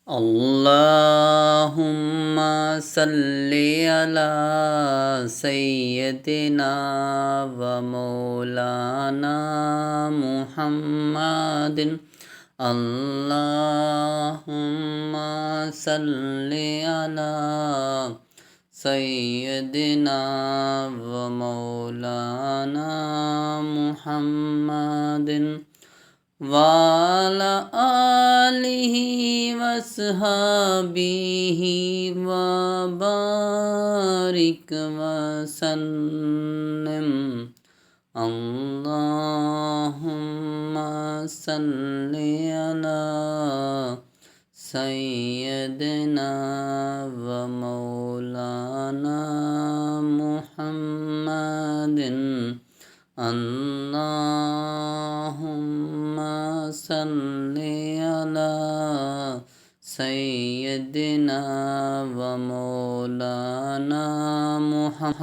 अल्लाहुम्मा सल्ली अला सय्यदिना व मौलाना मुहम्मदिन। अल्लाहुम्मा सल्ली अला सय्यदिना व मौलाना मुहम्मदिन वाला आलिहि वसहाबिहि व बारिक वसल्लम। अल्लाहुम्मा सल्ली अला सय्यदिना व मौलाना मुहम्मदिन। अल्लाहुम्मा सल्ली अला सय्यदिना व मौलाना मुहम्मद।